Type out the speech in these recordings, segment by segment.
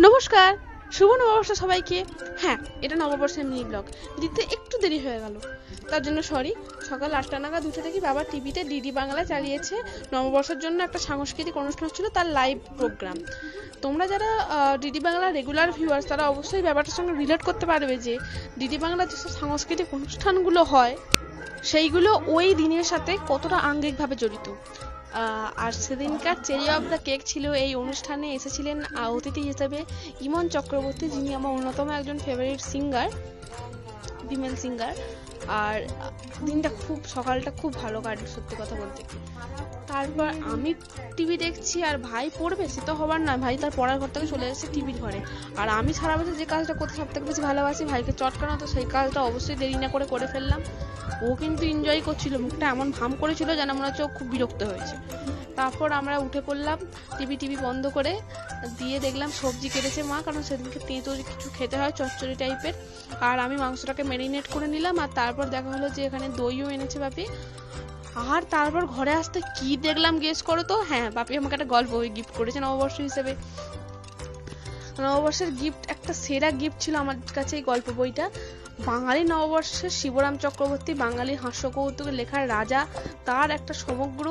নমস্কার, শুভ নববর্ষ সবাইকে। হ্যাঁ, এটা নববর্ষের মিনি ব্লগ দিতে একটু দেরি হয়ে গেল, তার জন্য সরি। সকাল 8টা নাগাদ উঠে দেখি বাবা টিভিতে ডিডি বাংলা চালিয়েছে নববর্ষের জন্য একটা সাংস্কৃতিক অনুষ্ঠান ছিল, তার লাইভ প্রোগ্রাম। তোমরা যারা ডিডি বাংলার রেগুলার ভিউয়ার্স তারা অবশ্যই ব্যাপারটার সঙ্গে রিলেট করতে পারবে যে ডিডি বাংলার যেসব সাংস্কৃতিক অনুষ্ঠানগুলো হয় সেইগুলো ওই দিনের সাথে কতটা আঙ্গিকভাবে জড়িত। আর সেদিনকার চেরি অফ দ্য কেক ছিল, এই অনুষ্ঠানে এসেছিলেন অতিথি হিসেবে ইমন চক্রবর্তী, যিনি আমার অন্যতম একজন ফেভারিট সিঙ্গার, ফিমেল সিঙ্গার। আর দিনটা সকালটা খুব ভালো কাটলো সত্যি কথা বলতে। তারপর আমি টিভি দেখছি আর ভাই পড়বে, সে তো হবার না, ভাই তার পড়ার ঘর থেকে চলে এসেছে টিভির ঘরে। আর আমি সারা বছর যে কাজটা করতে সব থেকে বেশি ভালোবাসি, ভাইকে চটকানো, তো সেই কাজটা অবশ্যই দেরি না করে ফেললাম। ও কিন্তু এনজয় করছিল, মুখটা এমন ভাম করেছিল যেন মনে হচ্ছে ও খুব বিরক্ত হয়েছে। তারপর আমরা উঠে পড়লাম, টিভি বন্ধ করে দিয়ে দেখলাম সবজি কেটেছে মা, কারণ সেদিনকে তেঁতো কিছু খেতে হয় চচ্চড়ি টাইপের। আর আমি মাংসটাকে ম্যারিনেট করে নিলাম। আর তারপর দেখা হলো যে এখানে দইও এনেছে বাপি। আর তারপর ঘরে আসতে কি দেখলাম গেস করো তো? হ্যাঁ, বাপি আমাকে একটা গল্প বই গিফট করেছে নববর্ষ হিসেবে। নববর্ষের গিফট, একটা সেরা গিফট ছিল আমার কাছে এই গল্প বইটা। বাঙালি নববর্ষের শিবরাম চক্রবর্তী, বাঙালি হাস্যকৌতুকের লেখার রাজা, তার একটা সমগ্র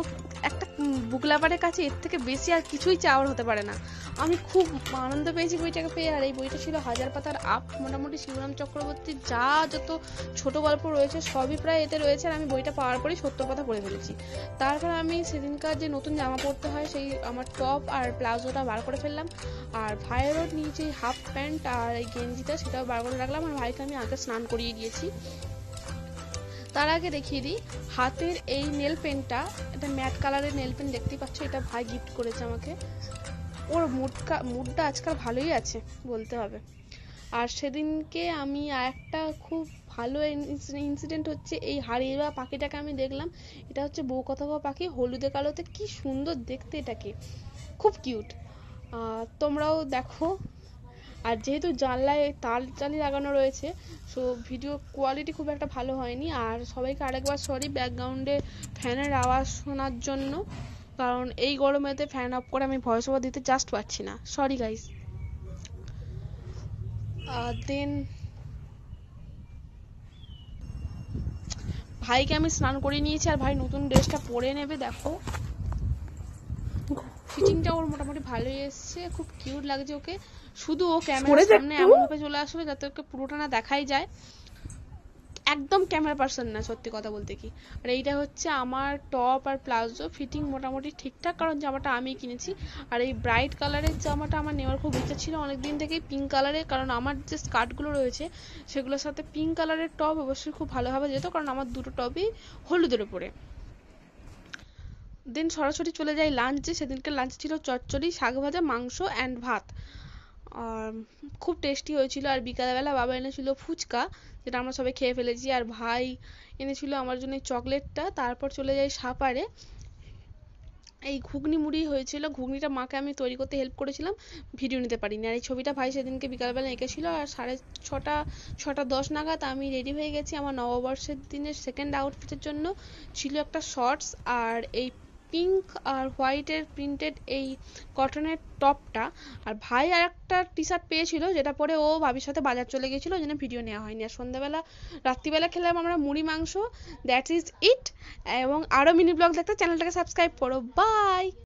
একটা বুক লাভারের কাছে এর থেকে বেশি আর কিছুই চাওয়ার হতে পারে না। আমি খুব আনন্দ পেয়েছি বইটাকে পেয়ে। আর এই বইটা ছিল 1000 পাতার আপ। মোটামুটি শিবরাম চক্রবর্তীর যত ছোট গল্প রয়েছে সবই প্রায় এতে রয়েছে। আর আমি বইটা পাওয়ার পরেই 70 পাতা পড়ে ফেলেছি। তারপর আমি সেদিনকার যে নতুন জামা পরতে হয় সেই আমার টপ আর প্লাজোটা বার করে ফেললাম। আর ভাইয়েরও নিচে হাফ প্যান্ট আর এই গেঞ্জিটা সেটাও বার করে রাখলাম। আর ভাইকে আমি আগে স্নান করিয়ে দিয়েছি। তার আগে দেখিয়ে দিই হাতের এই নেল পেনটা, এটা ম্যাট কালারের নেল পেন দেখতেই পাচ্ছ, এটা ভাই গিফট করেছে আমাকে। ওর মুডটা আজকাল ভালোই আছে বলতে হবে। আর সেদিনকে আমি একটা খুব ভালো ইনসিডেন্ট হচ্ছে, এই হারিয়ে যাওয়া পাখিটাকে আমি দেখলাম। এটা হচ্ছে বউ কথা পাখি, হলুদে কালোতে, কি সুন্দর দেখতে, এটাকে খুব কিউট। তোমরাও দেখো। আর যেহেতু জানলায় তার জালি লাগানো রয়েছে, সো ভিডিও কোয়ালিটি খুব একটা ভালো হয়নি। আর সবাইকে আরেকবার সরি ব্যাকগ্রাউন্ডে ফ্যানের আওয়াজ শোনার জন্য, কারণ এই গরমেতে ফ্যান অফ করে আমি ভয়েস ওভার দিতে জাস্ট পারছি না, সরি গাইস। দেন ভাইকে আমি স্নান করে নিয়েছি আর ভাই নতুন ড্রেসটা পরে নেবে। দেখো ফিটিংটা ওর মোটামুটি ভালোই এসছে, খুব কিউট লাগছে ওকে। শুধু ও ক্যামেরার সামনে এমন ভাবে চলে আসবে যাতে ওকে পুরোটা না দেখাই যায়, একদম ক্যামেরা পার্সন না সত্যি কথা বলতে কি। আর এইটা হচ্ছে আমার টপ আর প্লাজো, ফিটিং মোটামুটি ঠিকঠাক, কারণ জামাটা আমি কিনেছি। আর এই ব্রাইট কালারের জামাটা আমার নেওয়ার খুব ইচ্ছা ছিল অনেকদিন থেকেই, পিঙ্ক কালারের, কারণ আমার যে স্কার্টগুলো রয়েছে সেগুলোর সাথে পিঙ্ক কালারের টপ অবশ্যই খুব ভালোভাবে যেত, কারণ আমার দুটো টপই হলুদের উপরে। দেন সরাসরি চলে যাই লাঞ্চে। সেদিনকে লাঞ্চ ছিল চচ্চড়ি, শাক ভাজা, মাংস অ্যান্ড ভাত। আর খুব টেস্টি হয়েছিল। আর বিকালবেলা বাবা এনেছিল ফুচকা, যেটা আমরা সবাই খেয়ে ফেলেছি। আর ভাই এনেছিল আমার জন্য চকলেটটা। তারপর চলে যাই সাপারে, এই ঘুগনি মুড়ি হয়েছিল। ঘুগনিটা মাকে আমি তৈরি করতে হেল্প করেছিলাম, ভিডিও নিতে পারিনি। আর এই ছবিটা ভাই সেদিনকে বিকালবেলা এঁকেছিল। আর 6:10 নাগাদ আমি রেডি হয়ে গেছি আমার নববর্ষের দিনের সেকেন্ড আউটফিটের জন্য। ছিল একটা শর্টস আর এই পিঙ্ক আর হোয়াইটের প্রিন্টেড এই কটনের টপটা। আর ভাই আর একটা টি শার্ট পেয়েছিল যেটা পরে ও ভাবির সাথে বাজার চলে গেছিল, ওই জন্য ভিডিও নেওয়া হয়নি। আর রাত্রিবেলা খেলাম আমরা মুড়ি মাংস। That is it. এবং আরও মিনি ব্লগ দেখতে চ্যানেলটাকে সাবস্ক্রাইব করো। বাই।